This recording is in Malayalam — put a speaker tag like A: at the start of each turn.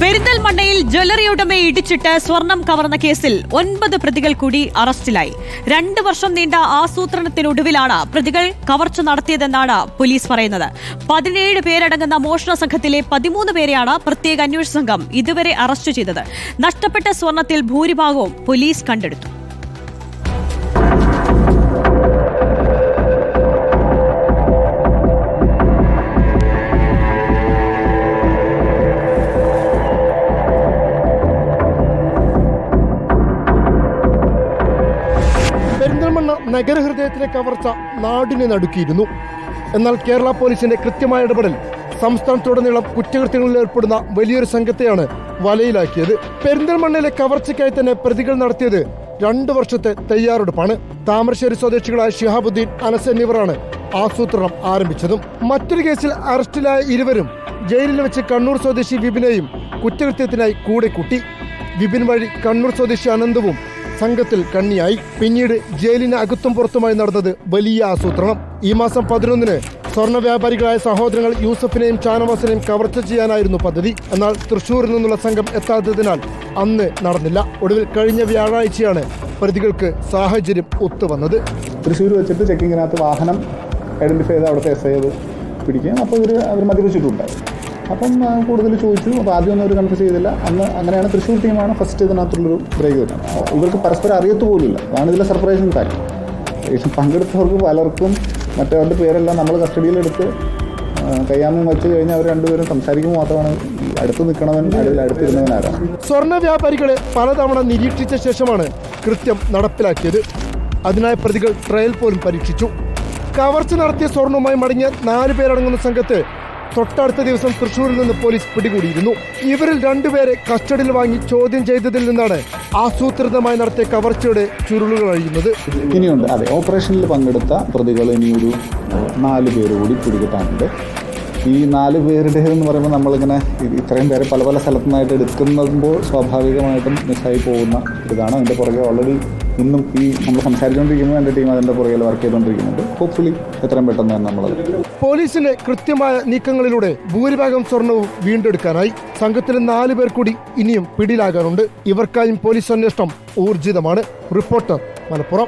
A: പെരിന്തൽമണ്ണയിൽ ജ്വല്ലറി ഉടമയെ ഇടിച്ചിട്ട് സ്വർണം കവർന്ന കേസിൽ 9 പ്രതികൾ കൂടി അറസ്റ്റിലായി. 2 വർഷം നീണ്ട ആസൂത്രണത്തിനൊടുവിലാണ് പ്രതികൾ കവർച്ച നടത്തിയതെന്നാണ് പോലീസ് പറയുന്നത്. 17 പേരടങ്ങുന്ന മോഷണ സംഘത്തിലെ 13 പേരെയാണ് പ്രത്യേക അന്വേഷണ സംഘം ഇതുവരെ അറസ്റ്റ് ചെയ്തത്. നഷ്ടപ്പെട്ട സ്വർണത്തിൽ ഭൂരിഭാഗവും പോലീസ് കണ്ടെടുത്തു.
B: പെരിന്തൽമണ്ണ നഗരഹൃദയത്തിലെ കവർച്ച നാടിനെ നടുക്കിയിരുന്നു. എന്നാൽ കേരള പോലീസിന്റെ കൃത്യമായ ഇടപെടൽ സംസ്ഥാനത്തുടനീളം കുറ്റകൃത്യങ്ങളിൽ ഏർപ്പെടുന്ന വലിയൊരു സംഘത്തെയാണ് വലയിലാക്കിയത്. പെരിന്തൽമണ്ണയിലെ കവർച്ചയ്ക്കായി തന്നെ പ്രതികൾ നടത്തിയത് 2 വർഷത്തെ തയ്യാറെടുപ്പാണ്. താമരശ്ശേരി സ്വദേശികളായ ഷിഹാബുദ്ദീൻ, അനസ് എന്നിവരാണ് ആസൂത്രണം ആരംഭിച്ചതും. മറ്റൊരു കേസിൽ അറസ്റ്റിലായ ഇരുവരും ജയിലിൽ വെച്ച് കണ്ണൂർ സ്വദേശി വിപിനെയും കുറ്റകൃത്യത്തിനായി കൂടെ കൂട്ടി. വിപിൻ വഴി കണ്ണൂർ സ്വദേശി അനന്തവും സംഘത്തിൽ കണ്ണിയായി. പിന്നീട് ജയിലിന് അകത്തും പുറത്തുമായി നടന്നത് വലിയ ആസൂത്രണം. ഈ മാസം 11-ന് സ്വർണ്ണ വ്യാപാരികളായ സഹോദരങ്ങൾ യൂസഫിനെയും ഷാനവാസിനെയും കവർച്ച ചെയ്യാനായിരുന്നു പദ്ധതി. എന്നാൽ തൃശൂരിൽ നിന്നുള്ള സംഘം എത്താത്തതിനാൽ അന്ന് നടന്നില്ല. ഒടുവിൽ കഴിഞ്ഞ വ്യാഴാഴ്ചയാണ് പ്രതികൾക്ക് സാഹചര്യം ഒത്തുവന്നത്.
C: തൃശ്ശൂർ വെച്ചിട്ട് ചെക്കിങ്ങിനകത്ത് വാഹനം ഐഡന്റിഫൈ ചെയ്ത് അവിടുത്തെ എസ് ഐ അത് പിടിക്കുകയും അപ്പോൾ അവർ മദ്യപിച്ചിട്ടുണ്ടായി. അപ്പം കൂടുതൽ ചോദിച്ചു. അപ്പോൾ ആദ്യമൊന്നും അവർ കൺഫ്യൂസ് ചെയ്തില്ല. അങ്ങനെയാണ് തൃശ്ശൂർ ടീമാണ് ഫസ്റ്റ് ഇതിനകത്തുള്ളൊരു ബ്രേക്ക് വരുന്നത്. ഇവർക്ക് പരസ്പരം അറിയത്തു പോലുമില്ല. അതാണ് ഇതിലെ സർപ്രൈസിങ് കാര്യം. പങ്കെടുത്തവർക്ക് പലർക്കും മറ്റവരുടെ പേരെല്ലാം നമ്മൾ കസ്റ്റഡിയിലെടുത്ത് കയ്യാമം വെച്ച് കഴിഞ്ഞാൽ അവർ രണ്ടുപേരും സംസാരിക്കുമ്പോൾ മാത്രമാണ് അടുത്ത് നിൽക്കണവൻ അടുത്തിരുന്നവനാരാണ്.
B: സ്വർണ്ണ വ്യാപാരികളെ പലതവണ നിരീക്ഷിച്ച ശേഷമാണ് കൃത്യം നടപ്പിലാക്കിയത്. അതിനായി പ്രതികൾ ട്രയൽ പോലും പരീക്ഷിച്ചു. കവർച്ച നടത്തിയ സ്വർണവുമായി മടങ്ങിയ 4 പേരടങ്ങുന്ന സംഘത്തെ തൊട്ടടുത്ത ദിവസം തൃശ്ശൂരിൽ നിന്ന് പോലീസ് പിടികൂടിയിരുന്നു. ഇവരിൽ 2 പേരെ കസ്റ്റഡിയിൽ വാങ്ങി ചോദ്യം ചെയ്തതിൽ നിന്നാണ് ആസൂത്രിതമായി നടത്തിയ കവർച്ചയുടെ ചുരുളുകൾ അഴിയുന്നത്.
C: ഇനിയുണ്ട്, അതെ, ഓപ്പറേഷനിൽ പങ്കെടുത്ത പ്രതികൾ ഇനിയൊരു 4 പേര് കൂടി പിടികിട്ടാനുണ്ട്. ഈ 4 പേരുടേതെന്ന് പറയുമ്പോൾ നമ്മളിങ്ങനെ ഇത്രയും പേരെ പല പല സ്ഥലത്തു നിന്നായിട്ട് എടുക്കുമ്പോൾ സ്വാഭാവികമായിട്ടും മിസ്സായി പോകുന്ന ഇതാണ്. അതിൻ്റെ പുറകെ ഓൾറെഡി ഇന്നും ഈ നമ്മൾ സംസാരിച്ചുകൊണ്ടിരിക്കുമ്പോൾ എൻ്റെ ടീം അതിൻ്റെ പുറകിൽ വർക്ക് ചെയ്തുകൊണ്ടിരിക്കുന്നുണ്ട്. ഹോപ്പ്ഫുള്ളി എത്രയും പെട്ടെന്ന് തന്നെ നമ്മളത്.
B: പോലീസിന്റെ കൃത്യമായ നീക്കങ്ങളിലൂടെ ഭൂരിഭാഗം സ്വർണവും വീണ്ടെടുക്കാനായി. സംഘത്തിലെ 4 പേർ കൂടി ഇനിയും പിടിയിലാകാനുണ്ട്. ഇവർക്കായും പോലീസ് അന്വേഷണം ഊർജിതമാണ്. റിപ്പോർട്ടർ, മലപ്പുറം.